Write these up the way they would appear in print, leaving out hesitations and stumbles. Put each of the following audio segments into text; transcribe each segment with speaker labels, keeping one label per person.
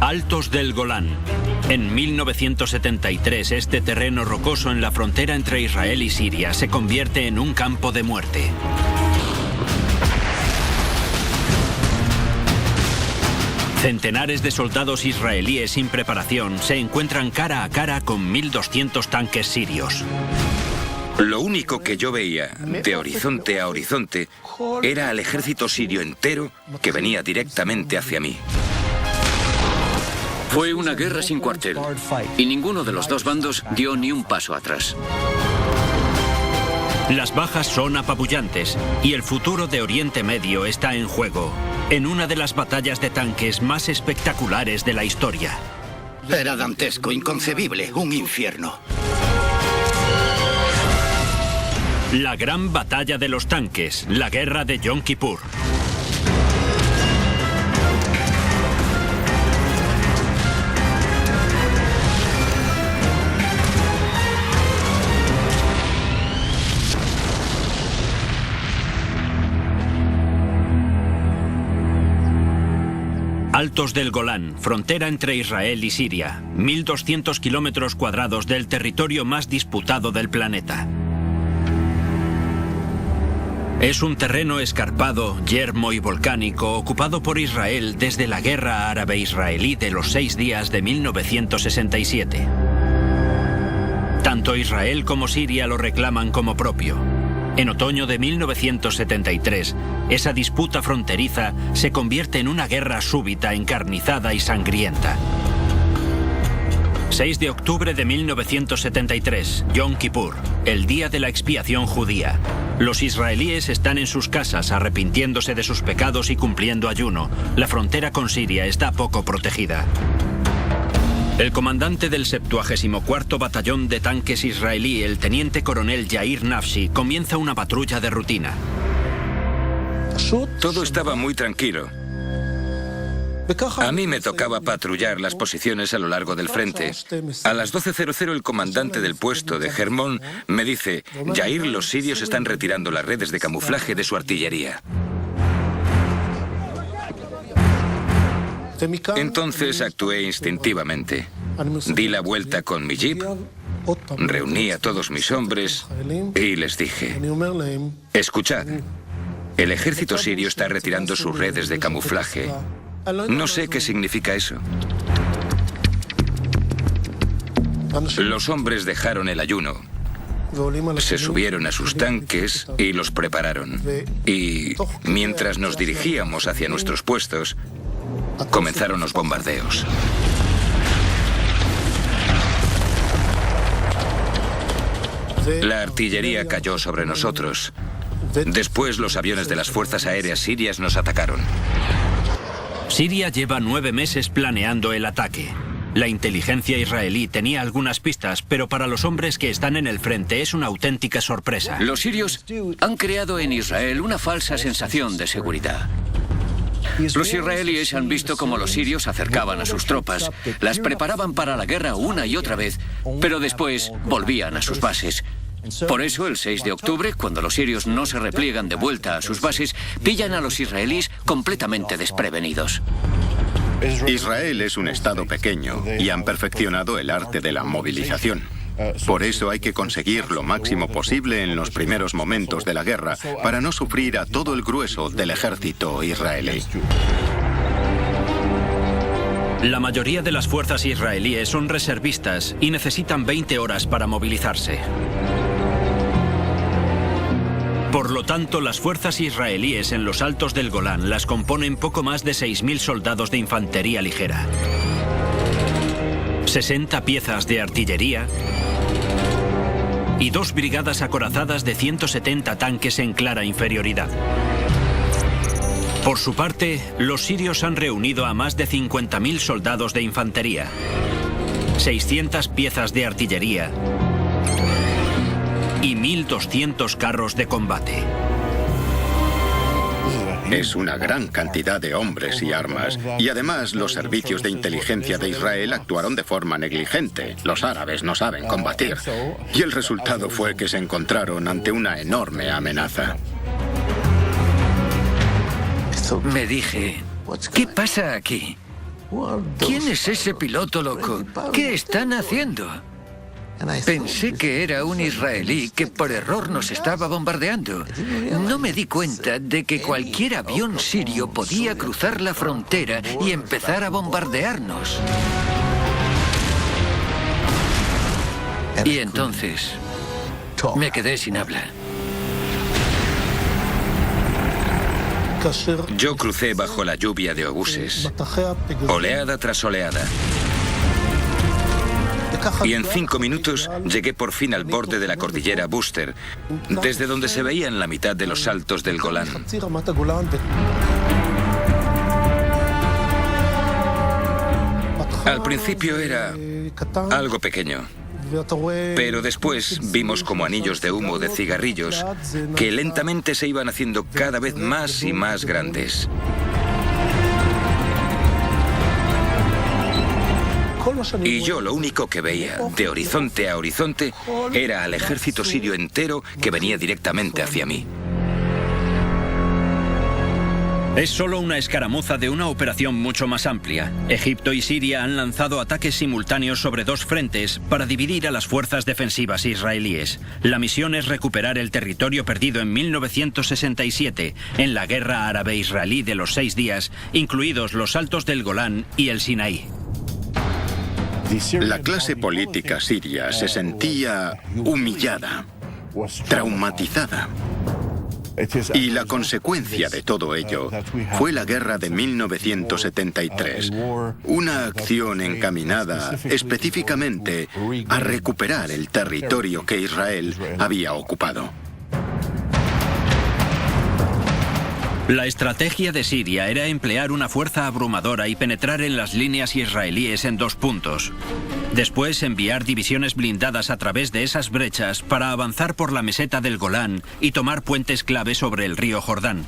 Speaker 1: Altos del Golán. En 1973, este terreno rocoso en la frontera entre Israel y Siria se convierte en un campo de muerte. Centenares de soldados israelíes sin preparación se encuentran cara a cara con 1.200 tanques sirios.
Speaker 2: Lo único que yo veía, de horizonte a horizonte, era al ejército sirio entero que venía directamente hacia mí.
Speaker 3: Fue una guerra sin cuartel, y ninguno de los dos bandos dio ni un paso atrás.
Speaker 1: Las bajas son apabullantes y el futuro de Oriente Medio está en juego, en una de las batallas de tanques más espectaculares de la historia.
Speaker 4: Era dantesco, inconcebible, un infierno.
Speaker 1: La gran batalla de los tanques, la guerra de Yom Kippur. Altos del Golán, frontera entre Israel y Siria, 1.200 kilómetros cuadrados del territorio más disputado del planeta. Es un terreno escarpado, yermo y volcánico ocupado por Israel desde la Guerra Árabe-Israelí de los 6 días de 1967. Tanto Israel como Siria lo reclaman como propio. En otoño de 1973, esa disputa fronteriza se convierte en una guerra súbita, encarnizada y sangrienta. 6 de octubre de 1973, Yom Kippur, el día de la expiación judía. Los israelíes están en sus casas arrepintiéndose de sus pecados y cumpliendo ayuno. La frontera con Siria está poco protegida. El comandante del 74º Batallón de Tanques israelí, el teniente coronel Yair Nafshi, comienza una patrulla de rutina.
Speaker 2: Todo estaba muy tranquilo. A mí me tocaba patrullar las posiciones a lo largo del frente. A las 12:00 el comandante del puesto de Hermón me dice: Yair, los sirios están retirando las redes de camuflaje de su artillería. Entonces actué instintivamente. Di la vuelta con mi jeep, reuní a todos mis hombres y les dije: escuchad, el ejército sirio está retirando sus redes de camuflaje. No sé qué significa eso. Los hombres dejaron el ayuno, se subieron a sus tanques y los prepararon. Y mientras nos dirigíamos hacia nuestros puestos, comenzaron los bombardeos. La artillería cayó sobre nosotros. Después los aviones de las fuerzas aéreas sirias nos atacaron.
Speaker 1: Siria lleva 9 meses planeando el ataque. La inteligencia israelí tenía algunas pistas, pero para los hombres que están en el frente es una auténtica sorpresa.
Speaker 3: Los sirios han creado en Israel una falsa sensación de seguridad. Los israelíes han visto cómo los sirios acercaban a sus tropas, las preparaban para la guerra una y otra vez, pero después volvían a sus bases. Por eso, el 6 de octubre, cuando los sirios no se repliegan de vuelta a sus bases, pillan a los israelíes completamente desprevenidos.
Speaker 5: Israel es un estado pequeño y han perfeccionado el arte de la movilización. Por eso hay que conseguir lo máximo posible en los primeros momentos de la guerra para no sufrir a todo el grueso del ejército israelí.
Speaker 1: La mayoría de las fuerzas israelíes son reservistas y necesitan 20 horas para movilizarse. Por lo tanto, las fuerzas israelíes en los Altos del Golán las componen poco más de 6.000 soldados de infantería ligera, 60 piezas de artillería y 2 brigadas acorazadas de 170 tanques en clara inferioridad. Por su parte, los sirios han reunido a más de 50.000 soldados de infantería, 600 piezas de artillería y 1.200 carros de combate.
Speaker 5: Es una gran cantidad de hombres y armas, y además los servicios de inteligencia de Israel actuaron de forma negligente. Los árabes no saben combatir, y el resultado fue que se encontraron ante una enorme amenaza.
Speaker 3: Me dije, ¿qué pasa aquí? ¿Quién es ese piloto loco? ¿Qué están haciendo? Pensé que era un israelí que por error nos estaba bombardeando. No me di cuenta de que cualquier avión sirio podía cruzar la frontera y empezar a bombardearnos. Y entonces me quedé sin habla.
Speaker 2: Yo crucé bajo la lluvia de obuses, oleada tras oleada. Y en 5 minutos llegué por fin al borde de la cordillera Buster, desde donde se veían la mitad de los altos del Golán. Al principio era algo pequeño, pero después vimos como anillos de humo de cigarrillos que lentamente se iban haciendo cada vez más y más grandes. Y yo lo único que veía, de horizonte a horizonte, era al ejército sirio entero que venía directamente hacia mí.
Speaker 1: Es solo una escaramuza de una operación mucho más amplia. Egipto y Siria han lanzado ataques simultáneos sobre 2 frentes para dividir a las fuerzas defensivas israelíes. La misión es recuperar el territorio perdido en 1967 en la guerra árabe-israelí de los 6 días, incluidos los altos del Golán y el Sinaí.
Speaker 5: La clase política siria se sentía humillada, traumatizada. Y la consecuencia de todo ello fue la guerra de 1973, una acción encaminada específicamente a recuperar el territorio que Israel había ocupado.
Speaker 1: La estrategia de Siria era emplear una fuerza abrumadora y penetrar en las líneas israelíes en 2 puntos. Después enviar divisiones blindadas a través de esas brechas para avanzar por la meseta del Golán y tomar puentes clave sobre el río Jordán.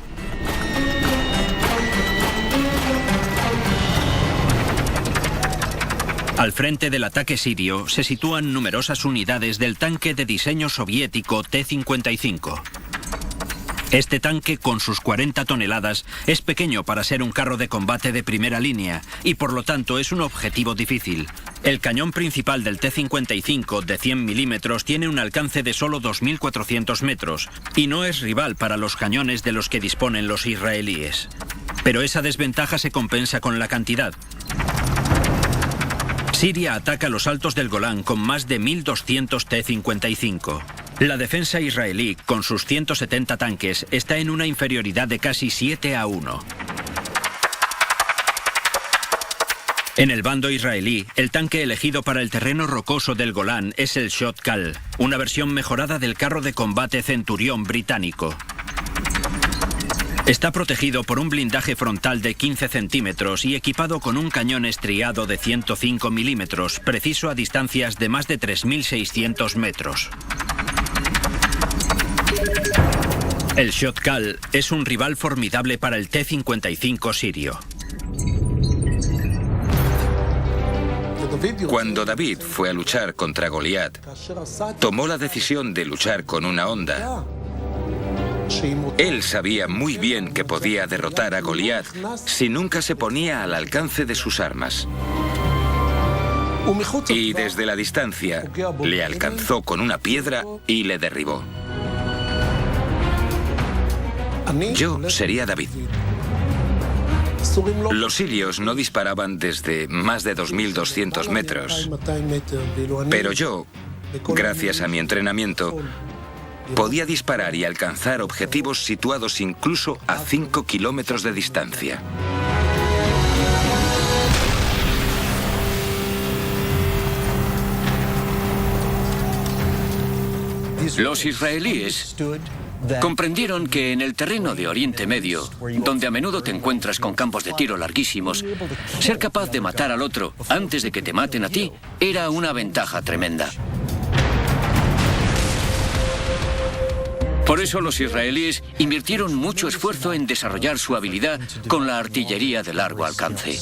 Speaker 1: Al frente del ataque sirio se sitúan numerosas unidades del tanque de diseño soviético T-55. Este tanque, con sus 40 toneladas, es pequeño para ser un carro de combate de primera línea y por lo tanto es un objetivo difícil. El cañón principal del T-55 de 100 milímetros tiene un alcance de solo 2.400 metros y no es rival para los cañones de los que disponen los israelíes. Pero esa desventaja se compensa con la cantidad. Siria ataca los altos del Golán con más de 1.200 T-55. La defensa israelí, con sus 170 tanques, está en una inferioridad de casi 7-1. En el bando israelí, el tanque elegido para el terreno rocoso del Golán es el Shot-Kal, una versión mejorada del carro de combate Centurión británico. Está protegido por un blindaje frontal de 15 centímetros y equipado con un cañón estriado de 105 milímetros, preciso a distancias de más de 3.600 metros. El Shot-Kal es un rival formidable para el T-55 sirio.
Speaker 2: Cuando David fue a luchar contra Goliat, tomó la decisión de luchar con una honda. Él sabía muy bien que podía derrotar a Goliat si nunca se ponía al alcance de sus armas. Y desde la distancia le alcanzó con una piedra y le derribó. Yo sería David. Los sirios no disparaban desde más de 2.200 metros, pero yo, gracias a mi entrenamiento, podía disparar y alcanzar objetivos situados incluso a 5 kilómetros de distancia.
Speaker 3: Los israelíes comprendieron que en el terreno de Oriente Medio, donde a menudo te encuentras con campos de tiro larguísimos, ser capaz de matar al otro antes de que te maten a ti era una ventaja tremenda. Por eso los israelíes invirtieron mucho esfuerzo en desarrollar su habilidad con la artillería de largo alcance.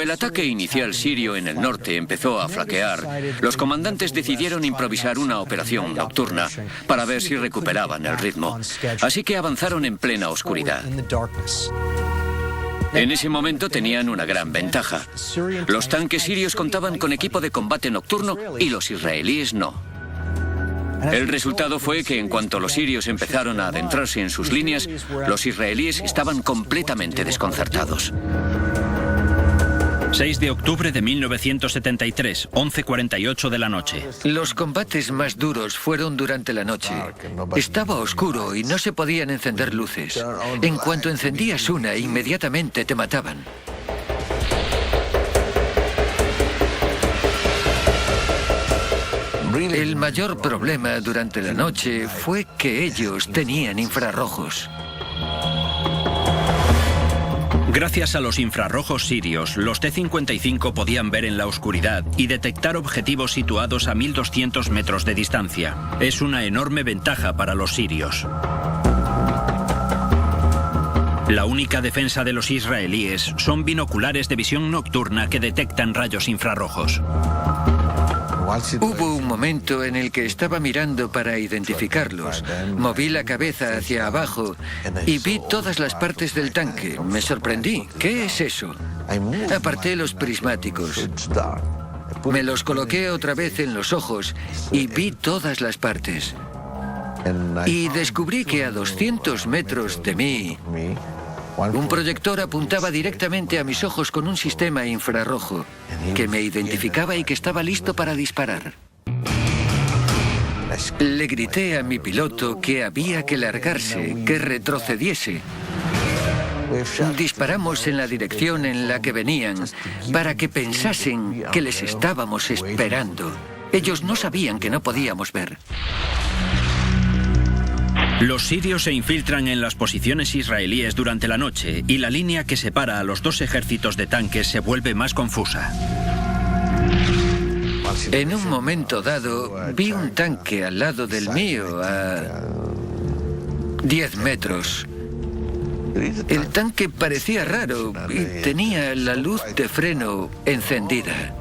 Speaker 3: el ataque inicial sirio en el norte empezó a flaquear, los comandantes decidieron improvisar una operación nocturna para ver si recuperaban el ritmo. Así que avanzaron en plena oscuridad. En ese momento tenían una gran ventaja. Los tanques sirios contaban con equipo de combate nocturno y los israelíes no. El resultado fue que en cuanto los sirios empezaron a adentrarse en sus líneas, los israelíes estaban completamente desconcertados.
Speaker 1: 6 de octubre de 1973, 11:48 de la noche.
Speaker 6: Los combates más duros fueron durante la noche. Estaba oscuro y no se podían encender luces. En cuanto encendías una, inmediatamente te mataban. El mayor problema durante la noche fue que ellos tenían infrarrojos.
Speaker 1: Gracias a los infrarrojos sirios, los T-55 podían ver en la oscuridad y detectar objetivos situados a 1200 metros de distancia. Es una enorme ventaja para los sirios. La única defensa de los israelíes son binoculares de visión nocturna que detectan rayos infrarrojos.
Speaker 6: Hubo un momento en el que estaba mirando para identificarlos. Moví la cabeza hacia abajo y vi todas las partes del tanque. Me sorprendí. ¿Qué es eso? Aparté los prismáticos. Me los coloqué otra vez en los ojos y vi todas las partes. Y descubrí que a 200 metros de mí, un proyector apuntaba directamente a mis ojos con un sistema infrarrojo que me identificaba y que estaba listo para disparar. Le grité a mi piloto que había que largarse, que retrocediese. Disparamos en la dirección en la que venían para que pensasen que les estábamos esperando. Ellos no sabían que no podíamos ver.
Speaker 1: Los sirios se infiltran en las posiciones israelíes durante la noche y la línea que separa a los dos ejércitos de tanques se vuelve más confusa.
Speaker 6: En un momento dado, vi un tanque al lado del mío a 10 metros. El tanque parecía raro y tenía la luz de freno encendida.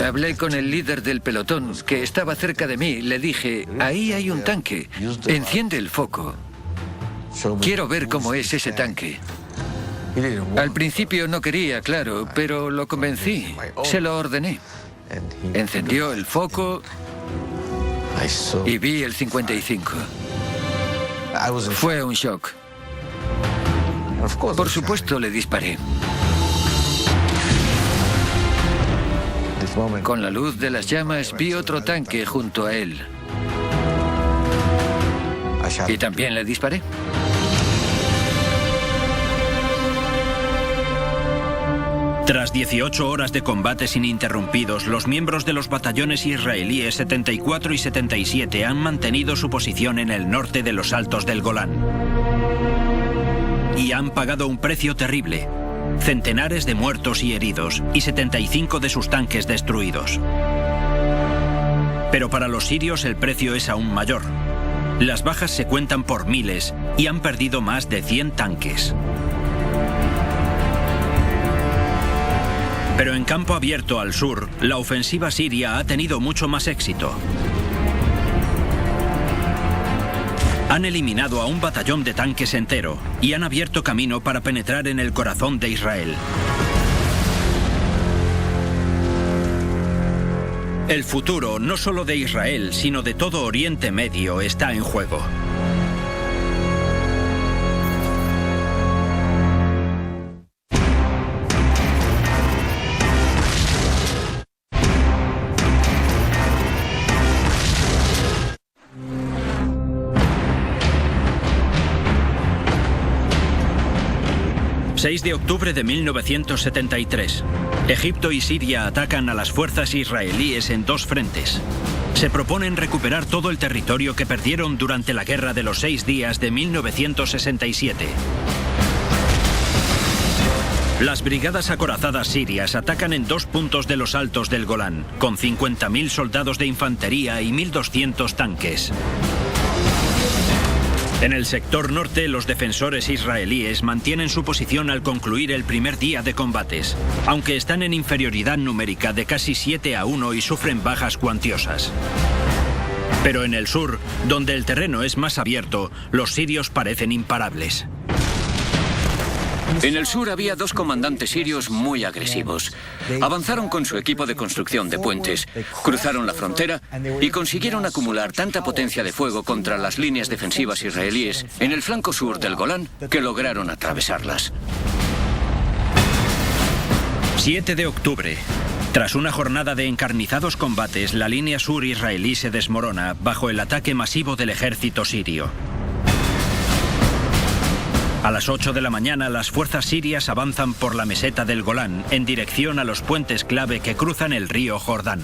Speaker 6: Hablé con el líder del pelotón, que estaba cerca de mí. Le dije, ahí hay un tanque. Enciende el foco. Quiero ver cómo es ese tanque. Al principio no quería, claro, pero lo convencí. Se lo ordené. Encendió el foco y vi el 55. Fue un shock. Por supuesto, le disparé. Con la luz de las llamas vi otro tanque junto a él. Y también le disparé.
Speaker 1: Tras 18 horas de combates ininterrumpidos, los miembros de los batallones israelíes 74 y 77 han mantenido su posición en el norte de los Altos del Golán. Y han pagado un precio terrible. Centenares de muertos y heridos y 75 de sus tanques destruidos. Pero para los sirios el precio es aún mayor. Las bajas se cuentan por miles y han perdido más de 100 tanques. Pero en campo abierto al sur, la ofensiva siria ha tenido mucho más éxito. Han eliminado a un batallón de tanques entero y han abierto camino para penetrar en el corazón de Israel. El futuro, no solo de Israel, sino de todo Oriente Medio, está en juego. ...6 de octubre de 1973. Egipto y Siria atacan a las fuerzas israelíes en dos frentes. Se proponen recuperar todo el territorio que perdieron durante la Guerra de los 6 días de 1967. Las brigadas acorazadas sirias atacan en dos puntos de los Altos del Golán, con 50.000 soldados de infantería y 1.200 tanques. En el sector norte, los defensores israelíes mantienen su posición al concluir el primer día de combates, aunque están en inferioridad numérica de casi 7-1 y sufren bajas cuantiosas. Pero en el sur, donde el terreno es más abierto, los sirios parecen imparables.
Speaker 3: En el sur había 2 comandantes sirios muy agresivos. Avanzaron con su equipo de construcción de puentes, cruzaron la frontera y consiguieron acumular tanta potencia de fuego contra las líneas defensivas israelíes en el flanco sur del Golán que lograron atravesarlas.
Speaker 1: 7 de octubre. Tras una jornada de encarnizados combates, la línea sur israelí se desmorona bajo el ataque masivo del ejército sirio. A las 8 de la mañana, las fuerzas sirias avanzan por la meseta del Golán en dirección a los puentes clave que cruzan el río Jordán.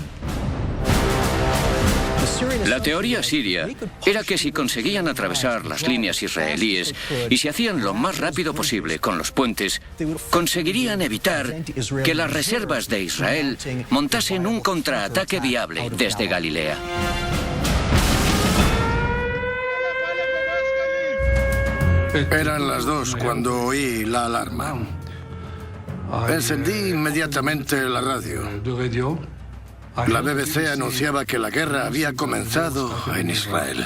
Speaker 3: La teoría siria era que si conseguían atravesar las líneas israelíes y se hacían lo más rápido posible con los puentes, conseguirían evitar que las reservas de Israel montasen un contraataque viable desde Galilea.
Speaker 7: Eran las 2 cuando oí la alarma. Encendí inmediatamente la radio. La BBC anunciaba que la guerra había comenzado en Israel.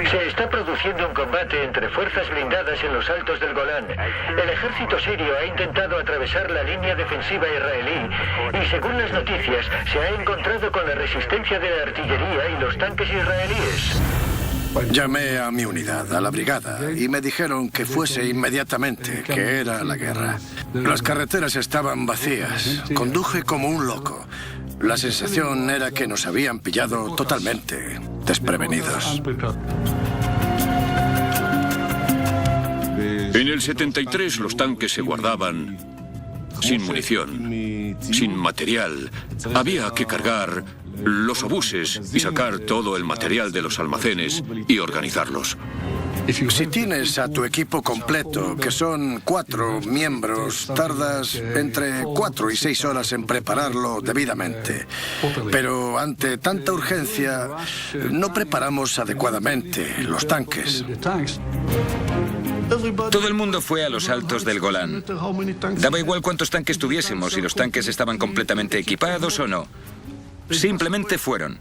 Speaker 8: Se está produciendo un combate entre fuerzas blindadas en los altos del Golán. El ejército sirio ha intentado atravesar la línea defensiva israelí y, según las noticias, se ha encontrado con la resistencia de la artillería y los tanques israelíes.
Speaker 7: Llamé a mi unidad, a la brigada, y me dijeron que fuese inmediatamente, que era la guerra. Las carreteras estaban vacías. Conduje como un loco. La sensación era que nos habían pillado totalmente desprevenidos.
Speaker 9: En el 73 los tanques se guardaban sin munición, sin material. Había que cargar los obuses y sacar todo el material de los almacenes y organizarlos.
Speaker 7: Si tienes a tu equipo completo, que son 4 miembros, tardas entre 4 y 6 horas en prepararlo debidamente. Pero ante tanta urgencia, no preparamos adecuadamente los tanques.
Speaker 2: Todo el mundo fue a los altos del Golán. Daba igual cuántos tanques tuviésemos, si los tanques estaban completamente equipados o no. Simplemente fueron.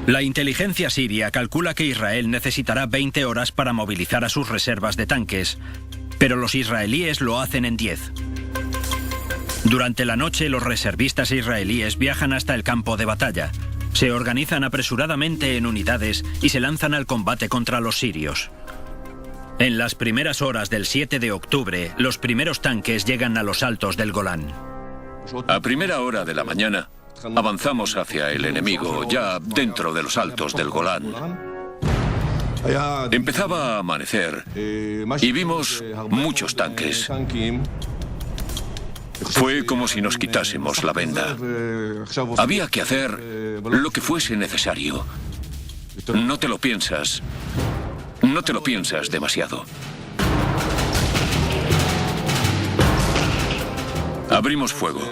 Speaker 1: La inteligencia siria calcula que Israel necesitará 20 horas para movilizar a sus reservas de tanques, pero los israelíes lo hacen en 10. Durante la noche, los reservistas israelíes viajan hasta el campo de batalla, se organizan apresuradamente en unidades y se lanzan al combate contra los sirios. En las primeras horas del 7 de octubre, los primeros tanques llegan a los altos del Golán.
Speaker 9: A primera hora de la mañana, avanzamos hacia el enemigo, ya dentro de los altos del Golán. Empezaba a amanecer y vimos muchos tanques. Fue como si nos quitásemos la venda. Había que hacer lo que fuese necesario. No te lo piensas demasiado. Abrimos fuego.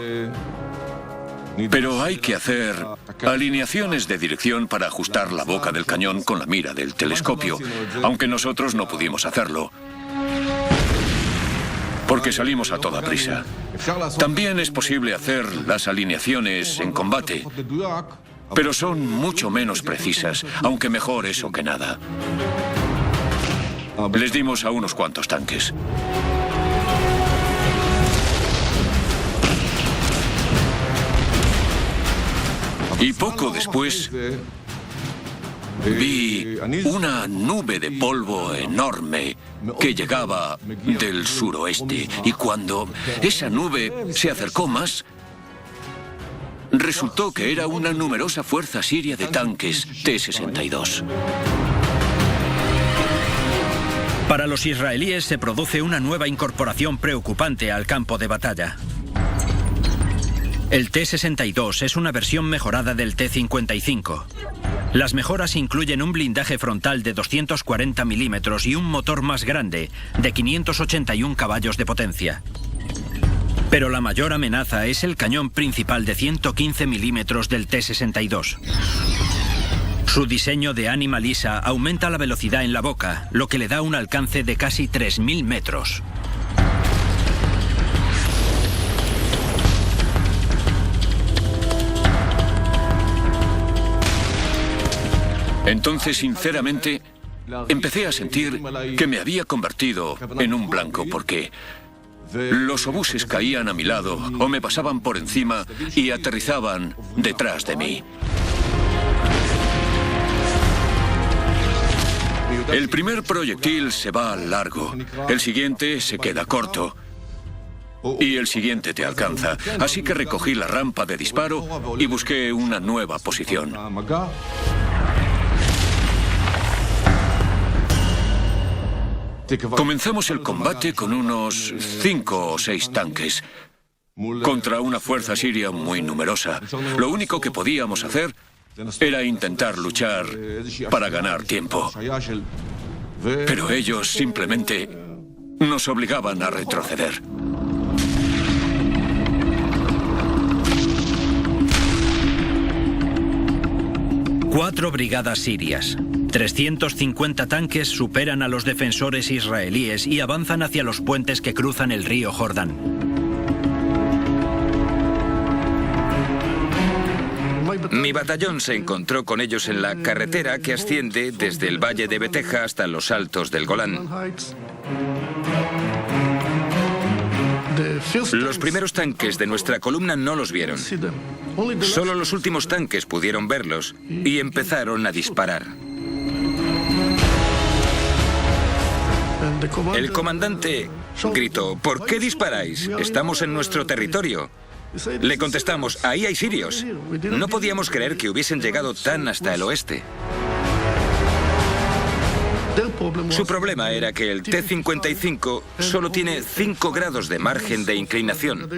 Speaker 9: Pero hay que hacer alineaciones de dirección para ajustar la boca del cañón con la mira del telescopio, aunque nosotros no pudimos hacerlo, porque salimos a toda prisa. También es posible hacer las alineaciones en combate, pero son mucho menos precisas, aunque mejor eso que nada. Les dimos a unos cuantos tanques. Y poco después vi una nube de polvo enorme que llegaba del suroeste. Y cuando esa nube se acercó más, resultó que era una numerosa fuerza siria de tanques T-62.
Speaker 1: Para los israelíes se produce una nueva incorporación preocupante al campo de batalla. El T-62 es una versión mejorada del T-55. Las mejoras incluyen un blindaje frontal de 240 milímetros y un motor más grande, de 581 caballos de potencia. Pero la mayor amenaza es el cañón principal de 115 milímetros del T-62. Su diseño de ánima lisa aumenta la velocidad en la boca, lo que le da un alcance de casi 3.000 metros.
Speaker 9: Entonces, sinceramente, empecé a sentir que me había convertido en un blanco porque los obuses caían a mi lado o me pasaban por encima y aterrizaban detrás de mí. El primer proyectil se va largo, el siguiente se queda corto y el siguiente te alcanza. Así que recogí la rampa de disparo y busqué una nueva posición. Comenzamos el combate con unos 5 o 6 tanques contra una fuerza siria muy numerosa. Lo único que podíamos hacer era intentar luchar para ganar tiempo. Pero ellos simplemente nos obligaban a retroceder.
Speaker 1: Cuatro brigadas sirias. 350 tanques superan a los defensores israelíes y avanzan hacia los puentes que cruzan el río Jordán.
Speaker 2: Mi batallón se encontró con ellos en la carretera que asciende desde el valle de Beteja hasta los altos del Golán. Los primeros tanques de nuestra columna no los vieron. Solo los últimos tanques pudieron verlos y empezaron a disparar. El comandante gritó: ¿por qué disparáis? Estamos en nuestro territorio. Le contestamos: ahí hay sirios. No podíamos creer que hubiesen llegado tan hasta el oeste. Su problema era que el T-55 solo tiene 5 grados de margen de inclinación.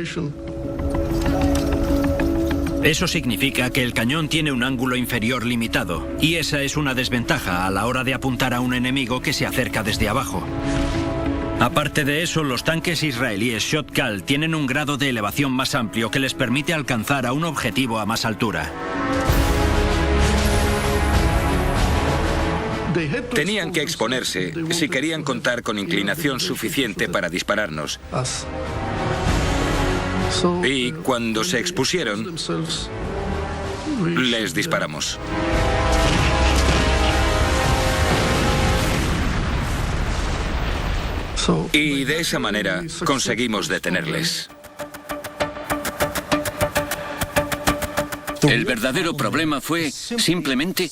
Speaker 1: Eso significa que el cañón tiene un ángulo inferior limitado, y esa es una desventaja a la hora de apuntar a un enemigo que se acerca desde abajo. Aparte de eso, los tanques israelíes Shot-Cal tienen un grado de elevación más amplio que les permite alcanzar a un objetivo a más altura.
Speaker 2: Tenían que exponerse si querían contar con inclinación suficiente para dispararnos. Y cuando se expusieron, les disparamos. Y de esa manera conseguimos detenerles.
Speaker 3: El verdadero problema fue simplemente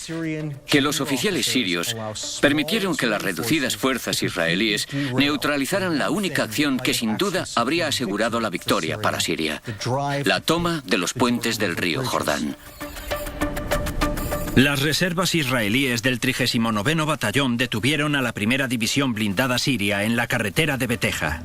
Speaker 3: que los oficiales sirios permitieron que las reducidas fuerzas israelíes neutralizaran la única acción que sin duda habría asegurado la victoria para Siria: la toma de los puentes del río Jordán.
Speaker 1: Las reservas israelíes del 39º Batallón detuvieron a la primera división blindada siria en la carretera de Beteja.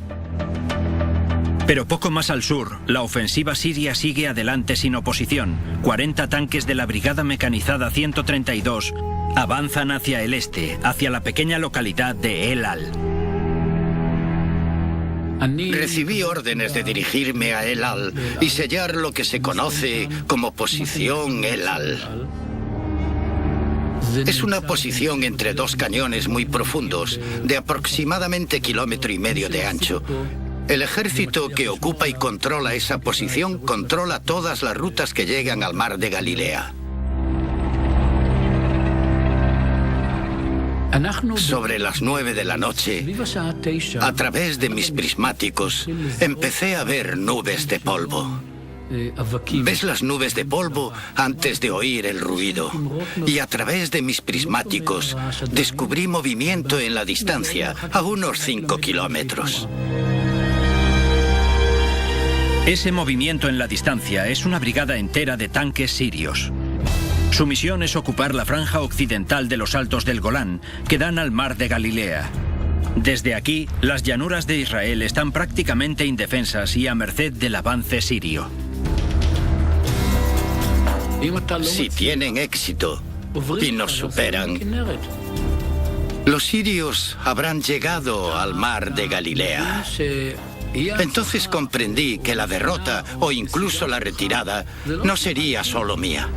Speaker 1: Pero poco más al sur, la ofensiva siria sigue adelante sin oposición. 40 tanques de la Brigada Mecanizada 132 avanzan hacia el este, hacia la pequeña localidad de El Al.
Speaker 4: Recibí órdenes de dirigirme a El Al y sellar lo que se conoce como posición El Al. Es una posición entre 2 cañones muy profundos, de aproximadamente 1,5 kilómetros de ancho. El ejército que ocupa y controla esa posición controla todas las rutas que llegan al mar de Galilea. Sobre las 9 de la noche, a través de mis prismáticos, empecé a ver nubes de polvo. Ves las nubes de polvo antes de oír el ruido. Y a través de mis prismáticos descubrí movimiento en la distancia, a unos 5 kilómetros.
Speaker 1: Ese movimiento en la distancia es una brigada entera de tanques sirios. Su misión es ocupar la franja occidental de los altos del Golán, que dan al mar de Galilea. Desde aquí, las llanuras de Israel están prácticamente indefensas y a merced del avance sirio.
Speaker 4: Si tienen éxito y nos superan, los sirios habrán llegado al mar de Galilea. Entonces comprendí que la derrota o incluso la retirada no sería solo mía.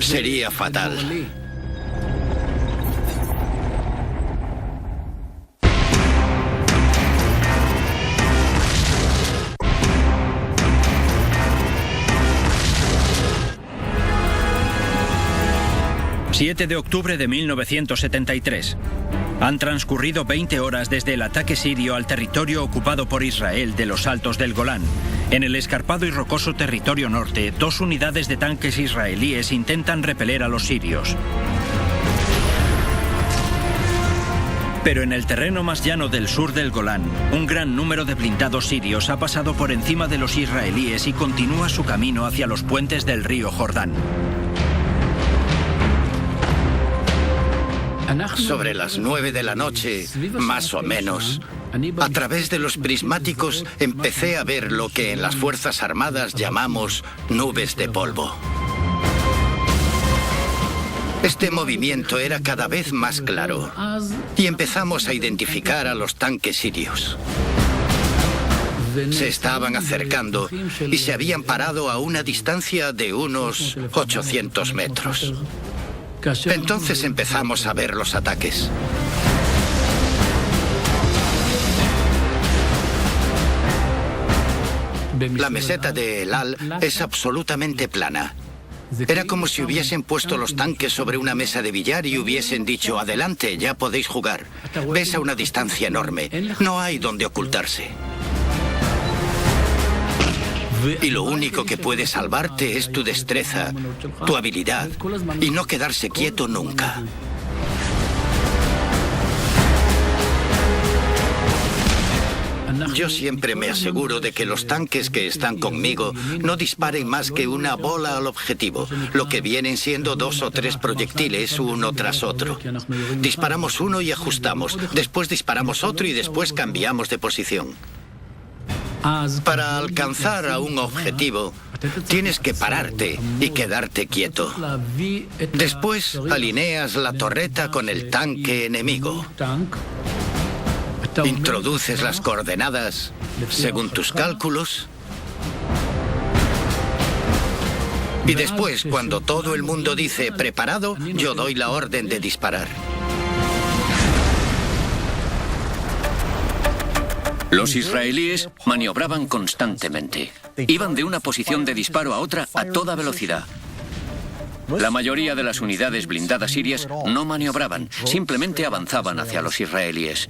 Speaker 4: sería fatal.
Speaker 1: 7 de octubre de 1973. Han transcurrido 20 horas desde el ataque sirio al territorio ocupado por Israel de los Altos del Golán. En el escarpado y rocoso territorio norte, 2 unidades de tanques israelíes intentan repeler a los sirios. Pero en el terreno más llano del sur del Golán, un gran número de blindados sirios ha pasado por encima de los israelíes y continúa su camino hacia los puentes del río Jordán.
Speaker 4: Sobre las 9 de la noche, más o menos, a través de los prismáticos empecé a ver lo que en las Fuerzas Armadas llamamos nubes de polvo. Este movimiento era cada vez más claro y empezamos a identificar a los tanques sirios. Se estaban acercando y se habían parado a una distancia de unos 800 metros. Entonces empezamos a ver los ataques. La meseta de El Al es absolutamente plana. Era como si hubiesen puesto los tanques sobre una mesa de billar y hubiesen dicho, adelante, ya podéis jugar. Ves a una distancia enorme, no hay donde ocultarse. Y lo único que puede salvarte es tu destreza, tu habilidad, y no quedarse quieto nunca. Yo siempre me aseguro de que los tanques que están conmigo no disparen más que una bola al objetivo, lo que vienen siendo 2 o 3 proyectiles uno tras otro. Disparamos uno y ajustamos, después disparamos otro y después cambiamos de posición. Para alcanzar a un objetivo, tienes que pararte y quedarte quieto. Después alineas la torreta con el tanque enemigo. Introduces las coordenadas según tus cálculos. Y después, cuando todo el mundo dice preparado, yo doy la orden de disparar.
Speaker 3: Los israelíes maniobraban constantemente. Iban de una posición de disparo a otra a toda velocidad. La mayoría de las unidades blindadas sirias no maniobraban, simplemente avanzaban hacia los israelíes.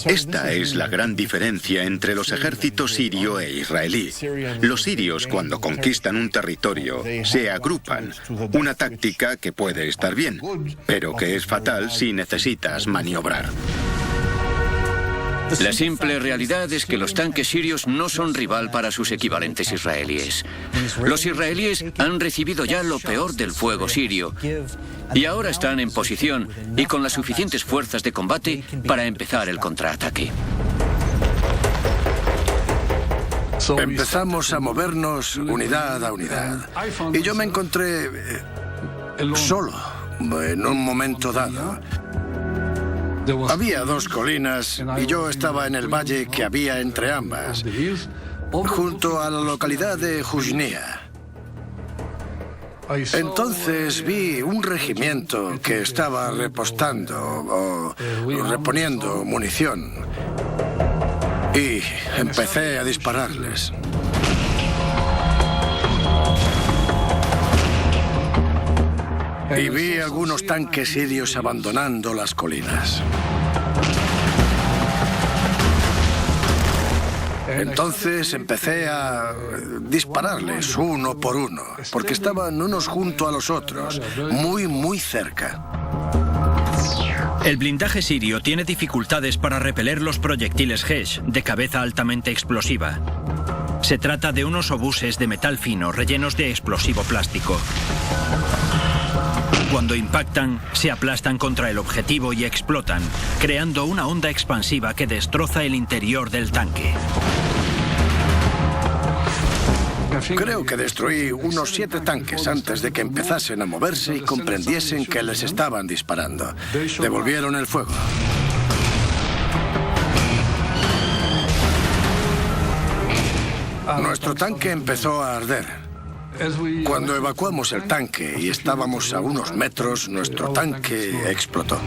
Speaker 5: Esta es la gran diferencia entre los ejércitos sirio e israelí. Los sirios, cuando conquistan un territorio, se agrupan. Una táctica que puede estar bien, pero que es fatal si necesitas maniobrar.
Speaker 3: La simple realidad es que los tanques sirios no son rival para sus equivalentes israelíes. Los israelíes han recibido ya lo peor del fuego sirio y ahora están en posición y con las suficientes fuerzas de combate para empezar el contraataque.
Speaker 7: Empezamos a movernos unidad a unidad y yo me encontré solo en un momento dado. Había 2 colinas y yo estaba en el valle que había entre ambas, junto a la localidad de Juznia. Entonces vi un regimiento que estaba repostando o reponiendo munición y empecé a dispararles. Y vi algunos tanques sirios abandonando las colinas. Entonces empecé a dispararles uno por uno, porque estaban unos junto a los otros, muy cerca.
Speaker 1: El blindaje sirio tiene dificultades para repeler los proyectiles Hesh, de cabeza altamente explosiva. Se trata de unos obuses de metal fino rellenos de explosivo plástico. Cuando impactan, se aplastan contra el objetivo y explotan, creando una onda expansiva que destroza el interior del tanque.
Speaker 7: Creo que destruí unos 7 tanques antes de que empezasen a moverse y comprendiesen que les estaban disparando. Devolvieron el fuego. Nuestro tanque empezó a arder. Cuando evacuamos el tanque y estábamos a unos metros, nuestro tanque explotó.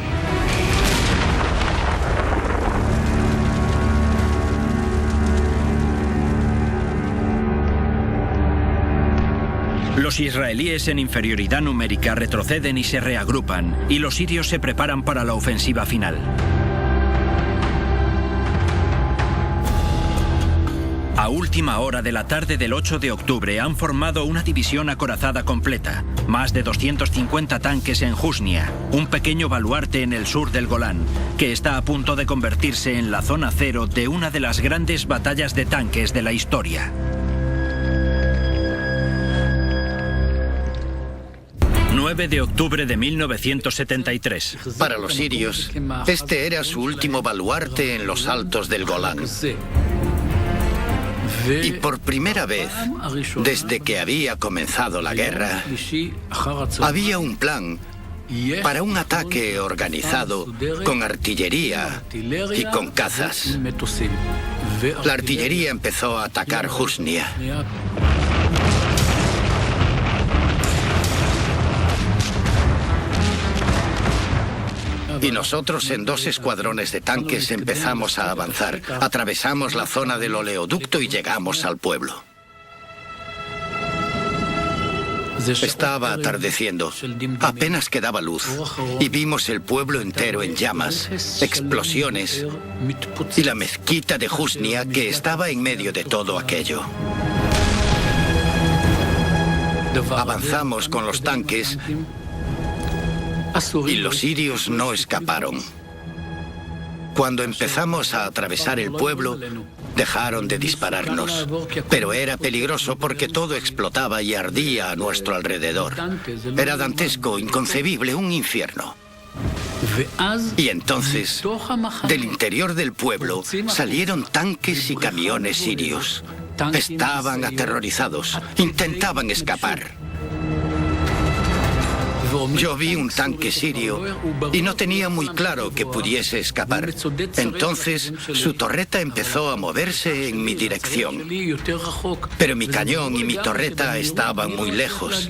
Speaker 1: Los israelíes en inferioridad numérica retroceden y se reagrupan, y los sirios se preparan para la ofensiva final. A última hora de la tarde del 8 de octubre han formado una división acorazada completa, más de 250 tanques en Jusnia, un pequeño baluarte en el sur del Golán, que está a punto de convertirse en la zona cero de una de las grandes batallas de tanques de la historia. 9 de octubre de 1973.
Speaker 4: Para los sirios, este era su último baluarte en los altos del Golán. Y por primera vez, desde que había comenzado la guerra, había un plan para un ataque organizado con artillería y con cazas. La artillería empezó a atacar Jusnia. Y nosotros en 2 escuadrones de tanques empezamos a avanzar. Atravesamos la zona del oleoducto y llegamos al pueblo. Estaba atardeciendo. Apenas quedaba luz. Y vimos el pueblo entero en llamas, explosiones y la mezquita de Jusnia que estaba en medio de todo aquello. Avanzamos con los tanques y los sirios no escaparon. Cuando empezamos a atravesar el pueblo, dejaron de dispararnos. Pero era peligroso porque todo explotaba y ardía a nuestro alrededor. Era dantesco, inconcebible, un infierno. Y entonces, del interior del pueblo, salieron tanques y camiones sirios. Estaban aterrorizados, intentaban escapar. Yo vi un tanque sirio y no tenía muy claro que pudiese escapar. Entonces, su torreta empezó a moverse en mi dirección. Pero mi cañón y mi torreta estaban muy lejos.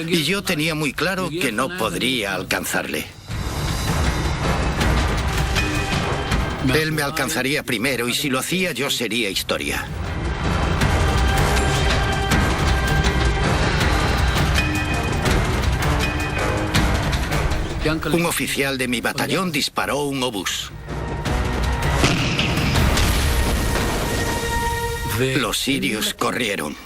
Speaker 4: Y yo tenía muy claro que no podría alcanzarle. Él me alcanzaría primero y si lo hacía yo sería historia. Un oficial de mi batallón disparó un obús. Los sirios corrieron.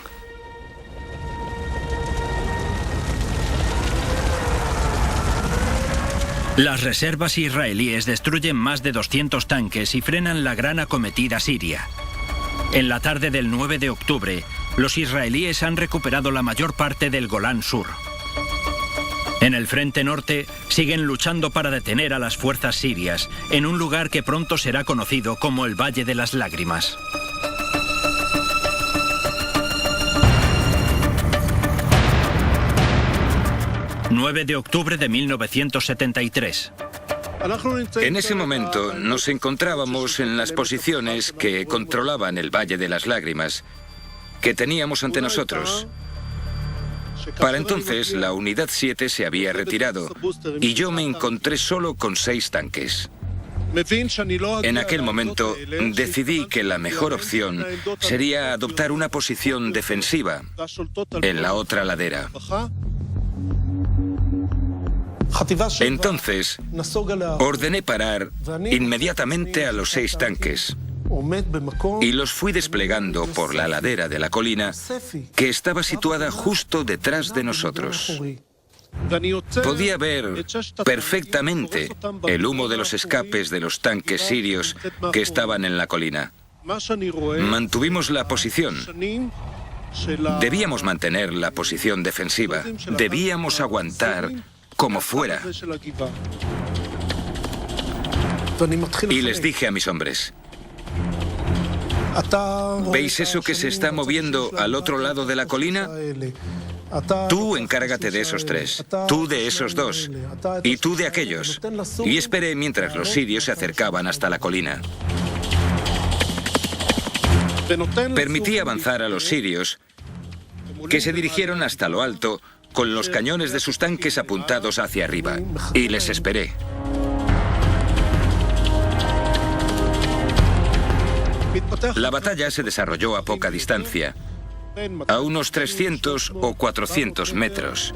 Speaker 1: Las reservas israelíes destruyen más de 200 tanques y frenan la gran acometida siria. En la tarde del 9 de octubre, los israelíes han recuperado la mayor parte del Golán Sur. En el frente norte, siguen luchando para detener a las fuerzas sirias, en un lugar que pronto será conocido como el Valle de las Lágrimas. ...9 de octubre de 1973.
Speaker 2: En ese momento nos encontrábamos en las posiciones que controlaban el Valle de las Lágrimas, que teníamos ante nosotros. Para entonces, la Unidad 7 se había retirado y yo me encontré solo con 6 tanques. En aquel momento, decidí que la mejor opción sería adoptar una posición defensiva en la otra ladera. Entonces, ordené parar inmediatamente a los 6 tanques. Y los fui desplegando por la ladera de la colina que estaba situada justo detrás de nosotros. Podía ver perfectamente el humo de los escapes de los tanques sirios que estaban en la colina. Mantuvimos la posición. Debíamos mantener la posición defensiva. Debíamos aguantar como fuera. Y les dije a mis hombres: ¿veis eso que se está moviendo al otro lado de la colina? Tú encárgate de esos 3, tú de esos 2, y tú de aquellos. Y esperé mientras los sirios se acercaban hasta la colina. Permití avanzar a los sirios que se dirigieron hasta lo alto con los cañones de sus tanques apuntados hacia arriba, y les esperé. La batalla se desarrolló a poca distancia, a unos 300 o 400 metros.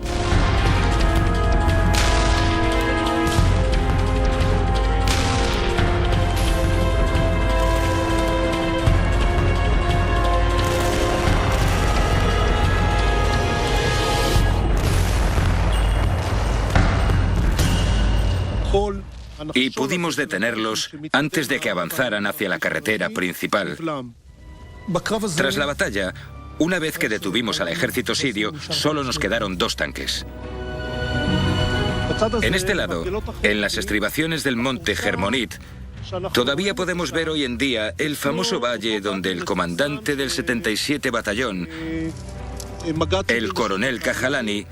Speaker 2: Y pudimos detenerlos antes de que avanzaran hacia la carretera principal. Tras la batalla, una vez que detuvimos al ejército sirio, solo nos quedaron 2 tanques. En este lado, en las estribaciones del monte Hermonit, todavía podemos ver hoy en día el famoso valle donde el comandante del 77 Batallón, el coronel Kajalani,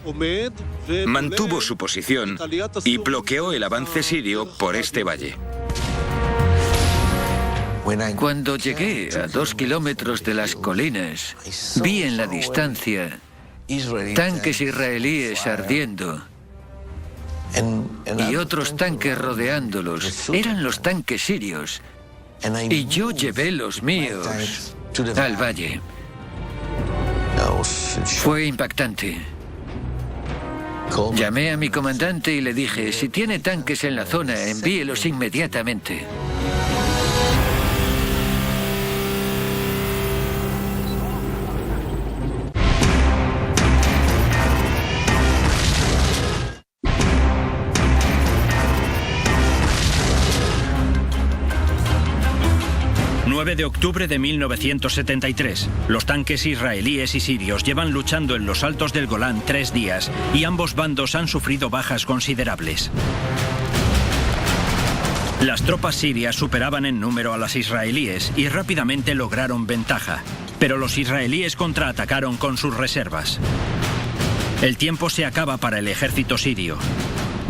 Speaker 2: mantuvo su posición y bloqueó el avance sirio por este valle.
Speaker 6: Cuando llegué a 2 kilómetros de las colinas, vi en la distancia tanques israelíes ardiendo y otros tanques rodeándolos. Eran los tanques sirios. Y yo llevé los míos al valle. Fue impactante. Llamé a mi comandante y le dije, si tiene tanques en la zona, envíelos inmediatamente.
Speaker 1: De octubre de 1973. Los tanques israelíes y sirios llevan luchando en los altos del Golán 3 días y ambos bandos han sufrido bajas considerables. Las tropas sirias superaban en número a las israelíes y rápidamente lograron ventaja, pero los israelíes contraatacaron con sus reservas. El tiempo se acaba para el ejército sirio.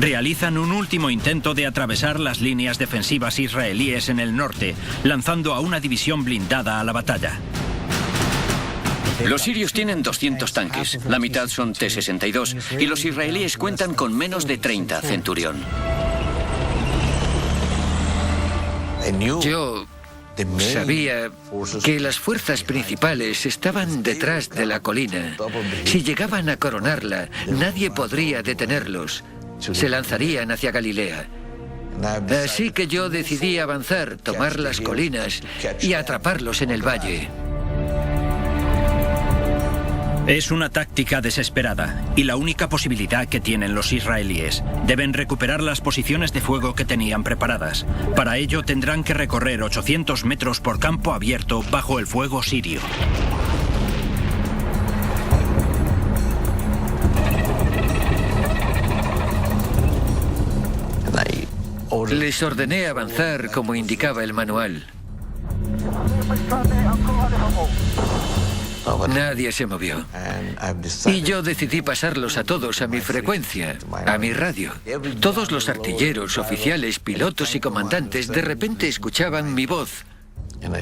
Speaker 1: Realizan un último intento de atravesar las líneas defensivas israelíes en el norte, lanzando a una división blindada a la batalla.
Speaker 3: Los sirios tienen 200 tanques, la mitad son T-62, y los israelíes cuentan con menos de 30 Centurión.
Speaker 6: Yo sabía que las fuerzas principales estaban detrás de la colina. Si llegaban a coronarla, nadie podría detenerlos. Se lanzarían hacia Galilea. Así que yo decidí avanzar, tomar las colinas y atraparlos en el valle.
Speaker 1: Es una táctica desesperada y la única posibilidad que tienen los israelíes. Deben recuperar las posiciones de fuego que tenían preparadas. Para ello tendrán que recorrer 800 metros por campo abierto bajo el fuego sirio.
Speaker 6: Les ordené avanzar como indicaba el manual. Nadie se movió. Y yo decidí pasarlos a todos a mi frecuencia, a mi radio. Todos los artilleros, oficiales, pilotos y comandantes de repente escuchaban mi voz.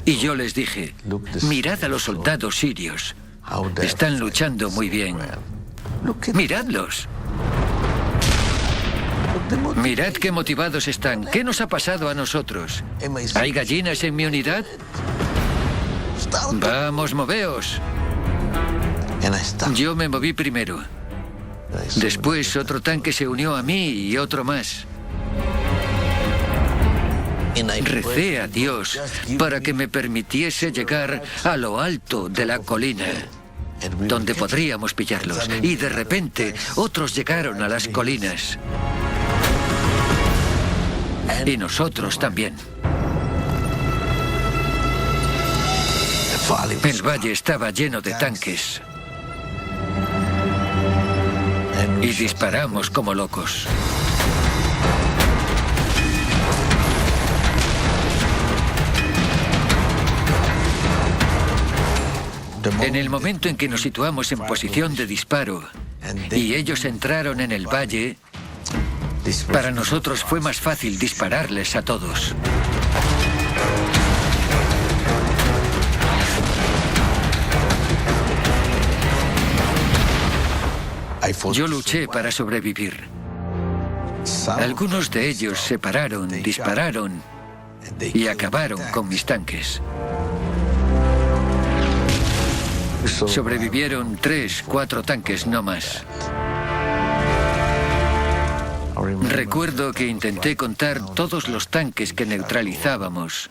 Speaker 6: Y yo les dije, mirad a los soldados sirios. Están luchando muy bien. Miradlos. Mirad qué motivados están. ¿Qué nos ha pasado a nosotros? ¿Hay gallinas en mi unidad? Vamos, moveos. Yo me moví primero. Después otro tanque se unió a mí y otro más. Recé a Dios para que me permitiese llegar a lo alto de la colina, donde podríamos pillarlos. Y de repente otros llegaron a las colinas. Y nosotros también. El valle estaba lleno de tanques. Y disparamos como locos. En el momento en que nos situamos en posición de disparo y ellos entraron en el valle, para nosotros fue más fácil dispararles a todos. Yo luché para sobrevivir. Algunos de ellos se pararon, dispararon y acabaron con mis tanques. Sobrevivieron 3, 4 tanques, no más. Recuerdo que intenté contar todos los tanques que neutralizábamos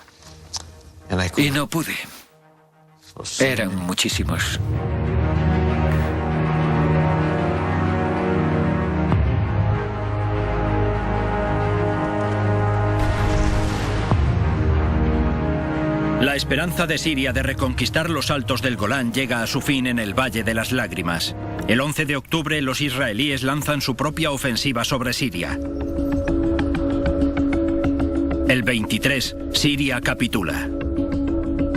Speaker 6: y no pude. Eran muchísimos.
Speaker 1: La esperanza de Siria de reconquistar los altos del Golán llega a su fin en el Valle de las Lágrimas. El 11 de octubre, los israelíes lanzan su propia ofensiva sobre Siria. El 23, Siria capitula.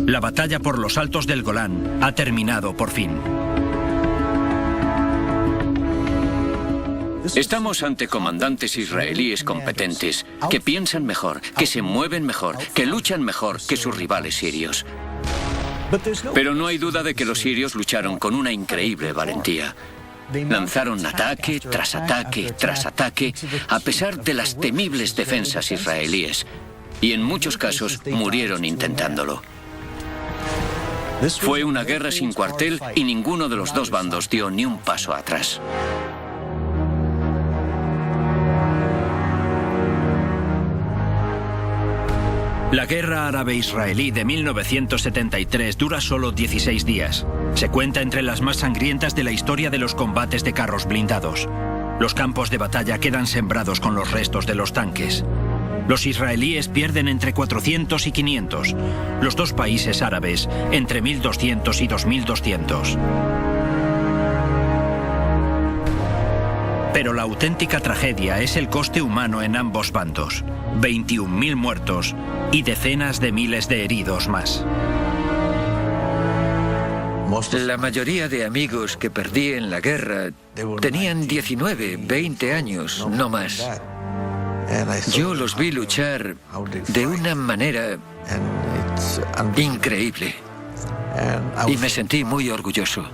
Speaker 1: La batalla por los altos del Golán ha terminado por fin.
Speaker 3: Estamos ante comandantes israelíes competentes, que piensan mejor, que se mueven mejor, que luchan mejor que sus rivales sirios. Pero no hay duda de que los sirios lucharon con una increíble valentía. Lanzaron ataque tras ataque tras ataque, a pesar de las temibles defensas israelíes, y en muchos casos murieron intentándolo. Fue una guerra sin cuartel y ninguno de los dos bandos dio ni un paso atrás.
Speaker 1: La guerra árabe-israelí de 1973 dura solo 16 días. Se cuenta entre las más sangrientas de la historia de los combates de carros blindados. Los campos de batalla quedan sembrados con los restos de los tanques. Los israelíes pierden entre 400 y 500. Los dos países árabes entre 1.200 y 2.200. Pero la auténtica tragedia es el coste humano en ambos bandos. 21.000 muertos y decenas de miles de heridos más.
Speaker 6: La mayoría de amigos que perdí en la guerra tenían 19, 20 años, no más. Yo los vi luchar de una manera increíble y me sentí muy orgulloso.